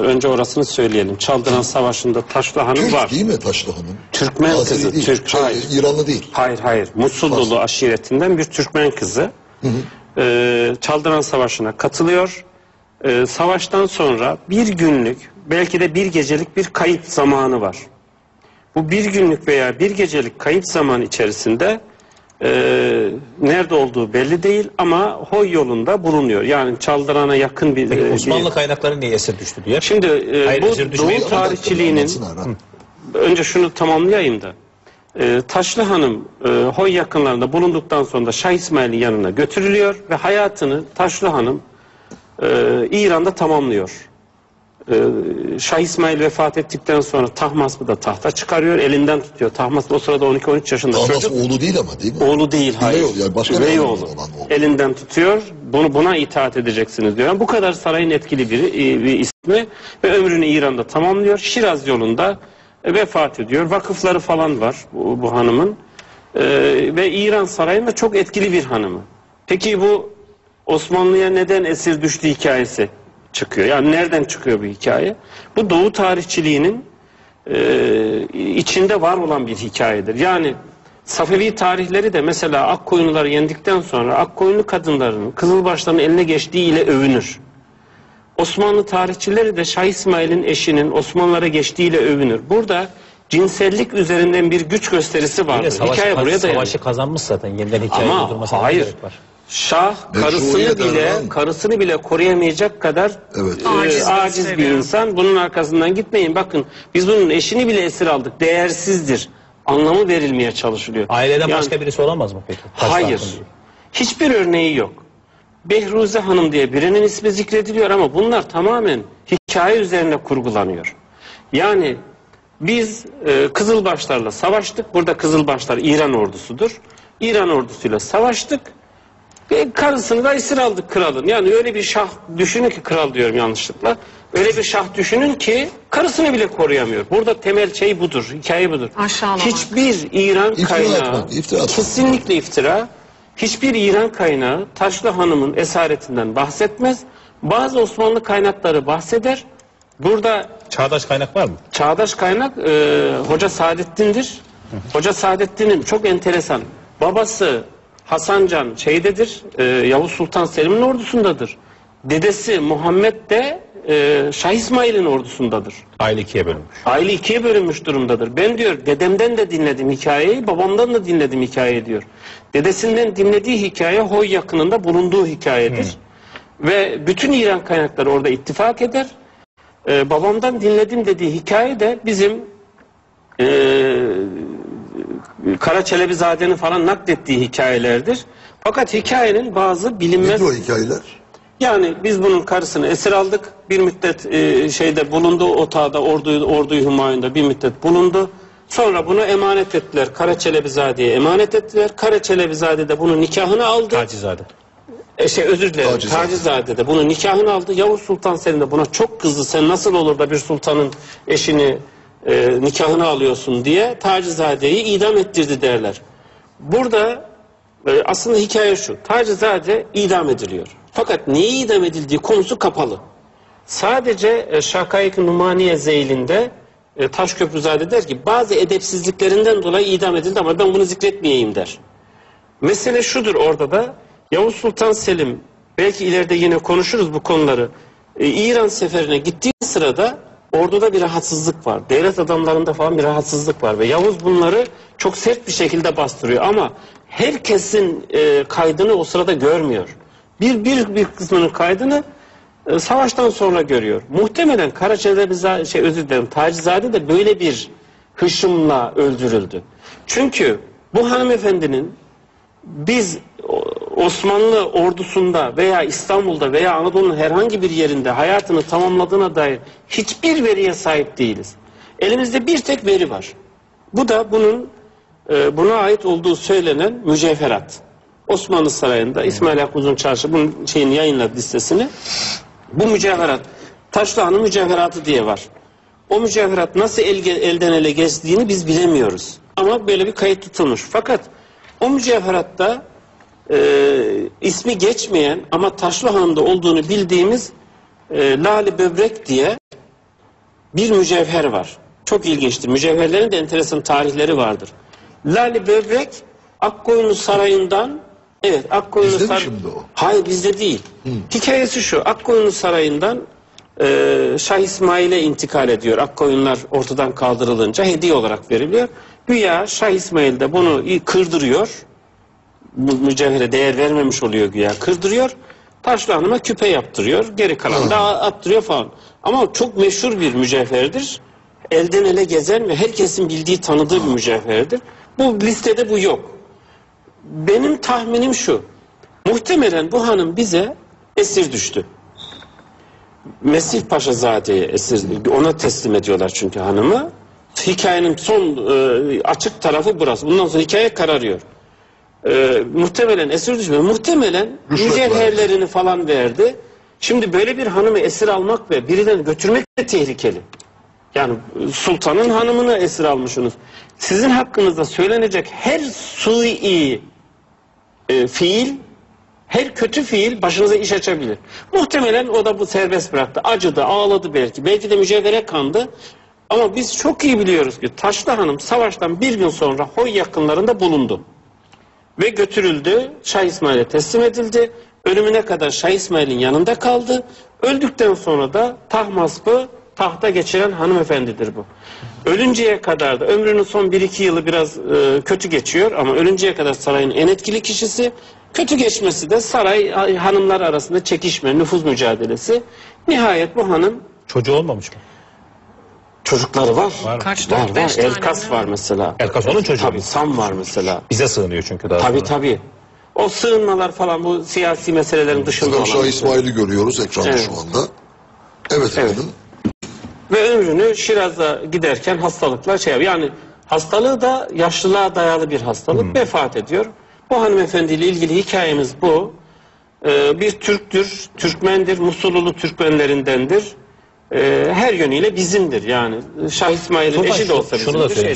Önce orasını söyleyelim. Çaldıran Savaşı'nda Taşlı Hanım Türk var. değil mi Taşlı Hanım? Türkmen Azeri kızı. değil. Türk, hayır. İranlı değil. Hayır. Musullulu aşiretinden bir Türkmen kızı. Çaldıran Savaşı'na katılıyor. Savaştan sonra bir günlük, belki de bir gecelik bir kayıp zamanı var. Bu bir günlük veya bir gecelik kayıp zaman içerisinde nerede olduğu belli değil ama Hoy yolunda bulunuyor. Yani Çaldıran'a yakın bir... Peki Osmanlı kaynakları niye esir düştü diye? Şimdi bu Doğu tarihçiliğinin... Önce şunu tamamlayayım da. Taşlı Hanım Hoy yakınlarında bulunduktan sonra da Şah İsmail'in yanına götürülüyor ve hayatını Taşlı Hanım İran'da tamamlıyor. Şah İsmail vefat ettikten sonra Tahmasp'ı da tahta çıkarıyor, elinden tutuyor. Tahmasp o sırada 12-13 yaşında Tahmasp çocuk. oğlu değil ama değil mi? Oğlu değil, hayır. Yani başka Üvey bir oğlu. olan oğlu. Elinden tutuyor, buna itaat edeceksiniz diyor. Yani bu kadar sarayın etkili bir ismi ve ömrünü İran'da tamamlıyor. Şiraz yolunda vefat ediyor. Vakıfları falan var bu hanımın. Ve İran sarayında çok etkili bir hanımı. Peki bu Osmanlı'ya neden esir düştü hikayesi çıkıyor. Yani nereden çıkıyor bu hikaye? Bu Doğu tarihçiliğinin içinde var olan bir hikayedir. Yani Safevi tarihleri de mesela Akkoyunluları yendikten sonra Akkoyunlu kadınlarının Kızılbaşların eline geçtiğiyle övünür. Osmanlı tarihçileri de Şah İsmail'in eşinin Osmanlılara geçtiğiyle övünür. Burada cinsellik üzerinden bir güç gösterisi vardır. Hikaye buraya dayanır. Savaşı kazanmış zaten. Yeniden hikaye Ama hayır. Şah karısını bile koruyamayacak kadar aciz bir insan. Bunun arkasından gitmeyin. Bakın biz bunun eşini bile esir aldık. Değersizdir. Anlamı verilmeye çalışılıyor. Aileden başka birisi olamaz mı peki? Hayır. Hiçbir örneği yok. Behruze Hanım diye birinin ismi zikrediliyor ama bunlar tamamen hikaye üzerine kurgulanıyor. Yani biz Kızılbaşlarla savaştık. Burada Kızılbaşlar İran ordusudur. İran ordusuyla savaştık. Ve karısını da esir aldık kralın. Yani öyle bir şah düşünün ki, kral diyorum yanlışlıkla. Öyle bir şah düşünün ki karısını bile koruyamıyor. Burada temel şey budur, hikaye budur. Hiçbir İran kaynağı, kesinlikle iftira, hiçbir İran kaynağı Taşlı Hanım'ın esaretinden bahsetmez. Bazı Osmanlı kaynakları bahseder. Burada çağdaş kaynak var mı? Çağdaş kaynak Hoca Saadettin'dir. Hoca Saadettin'in çok enteresan. Babası Hasan şeydedir, Yavuz Sultan Selim'in ordusundadır. Dedesi Muhammed de Şah İsmail'in ordusundadır. Aile ikiye bölünmüş. Aile ikiye bölünmüş durumdadır. Ben diyor dedemden de dinledim hikayeyi, babamdan da dinledim hikayeyi diyor. Dedesinden dinlediği hikaye Hoy yakınında bulunduğu hikayedir. Ve bütün İran kaynakları orada ittifak eder. Babamdan dinledim dediği hikaye de bizim Kara Çelebizade'nin falan naklettiği hikayelerdir. Fakat hikayenin bazı bilinmez... Nedir o hikayeler? Yani biz bunun karısını esir aldık. Bir müddet şeyde bulundu, otağda orduyu Humayun'da bir müddet bulundu. Sonra bunu emanet ettiler. Kara Çelebizade'ye emanet ettiler. Kara Çelebizade de bunun nikahını aldı. Tacizade. Özür dilerim. Tacizade de bunun nikahını aldı. Yavuz Sultan Selim de buna çok kızdı. Sen nasıl olur da bir sultanın eşini nikahını alıyorsun diye Tacizade'yi idam ettirdi derler. Burada aslında hikaye şu. Tacizade idam ediliyor. Fakat niye idam edildiği konusu kapalı. Sadece Şakayık-ı Numaniye Zeyl'inde Taşköprüzade der ki bazı edepsizliklerinden dolayı idam edildi ama ben bunu zikretmeyeyim der. Mesele şudur orada da Yavuz Sultan Selim, belki ileride yine konuşuruz bu konuları, İran seferine gittiği sırada orduda bir rahatsızlık var. Devlet adamlarında falan bir rahatsızlık var ve Yavuz bunları çok sert bir şekilde bastırıyor ama herkesin kaydını o sırada görmüyor. Bir kısmının kaydını savaştan sonra görüyor. Muhtemelen Tacizade de böyle bir hışımla öldürüldü. Çünkü bu hanımefendinin biz Osmanlı ordusunda veya İstanbul'da veya Anadolu'nun herhangi bir yerinde hayatını tamamladığına dair hiçbir veriye sahip değiliz. Elimizde bir tek veri var. Bu da buna ait olduğu söylenen mücevherat. Osmanlı Sarayı'nda İsmail Hakkı Uzunçarşı bunun yayınladı listesini. Bu mücevherat, Taşlı Hanım mücevheratı diye var. O mücevherat nasıl elden ele geçtiğini biz bilemiyoruz. Ama böyle bir kayıt tutulmuş. Fakat o mücevheratta ismi geçmeyen ama Taşlı Hanım'da olduğunu bildiğimiz Lale Böbrek diye bir mücevher var. Çok ilginçtir. Mücevherlerin de enteresan tarihleri vardır. Lale Böbrek Akkoyunlu Sarayı'ndan, evet, Akkoyunlu Bizde mi Sarayı. şimdi o? Hayır, bizde değil. Hikayesi şu: Akkoyunlu Sarayı'ndan Şah İsmail'e intikal ediyor. Akkoyunlar ortadan kaldırılınca hediye olarak veriliyor. Güya Şah İsmail de bunu kırdırıyor. Bu mücevhere değer vermemiş oluyor güya. Kırdırıyor. Taşlı Hanım'a küpe yaptırıyor. Geri kalan da attırıyor falan. Ama çok meşhur bir mücevherdir. Elden ele gezen ve herkesin bildiği, tanıdığı bir mücevherdir. Bu listede bu yok. Benim tahminim şu: muhtemelen bu hanım bize esir düştü. Mesih Paşazade'ye esir, ona teslim ediyorlar çünkü hanımı. Hikayenin son açık tarafı burası. Bundan sonra hikaye kararıyor. Muhtemelen esir düşmüyor. Muhtemelen Rüşvet mücevherlerini falan verdi. Şimdi böyle bir hanımı esir almak ve birinden götürmek de tehlikeli. Yani sultanın hanımını esir almışsınız. Sizin hakkınızda söylenecek her sui fiil, her kötü fiil başınıza iş açabilir. Muhtemelen o da bu serbest bıraktı. Acıdı, ağladı belki. Belki de mücevhere kandı. Ama biz çok iyi biliyoruz ki Taşlı Hanım savaştan bir gün sonra Hoy yakınlarında bulundu. Ve götürüldü, Şah İsmail'e teslim edildi. Ölümüne kadar Şah İsmail'in yanında kaldı. Öldükten sonra da Tahmasp'ı tahta geçiren hanımefendidir bu. Ölünceye kadar da, ömrünün son 1-2 yılı biraz kötü geçiyor ama ölünceye kadar sarayın en etkili kişisi. Kötü geçmesi de saray hanımlar arasında çekişme, nüfuz mücadelesi. Nihayet bu hanım, Çocuğu olmamış mı? çocukları var. Var mı? Kaç, Var, 4-5 var. tane Elkas mi? var mesela. Elkas onun çocuğu. Tabii, Sam var mesela. Bize sığınıyor çünkü daha Tabii sonra. tabii. O sığınmalar falan bu siyasi meselelerin dışında olan. Şah İsmail'i görüyoruz ekranda Evet. şu anda. Evet efendim. Ve ömrünü Şiraz'a giderken hastalıkla yani hastalığı da yaşlılığa dayalı bir hastalık, vefat ediyor. Bu hanımefendiyle ilgili hikayemiz bu. Bir Türktür, Türkmendir, Musululu Türkmenlerindendir. Her yönüyle bizimdir yani. Şah İsmail'in Sultan, eşi de olsa şunu da bizimdir. söyleyeyim.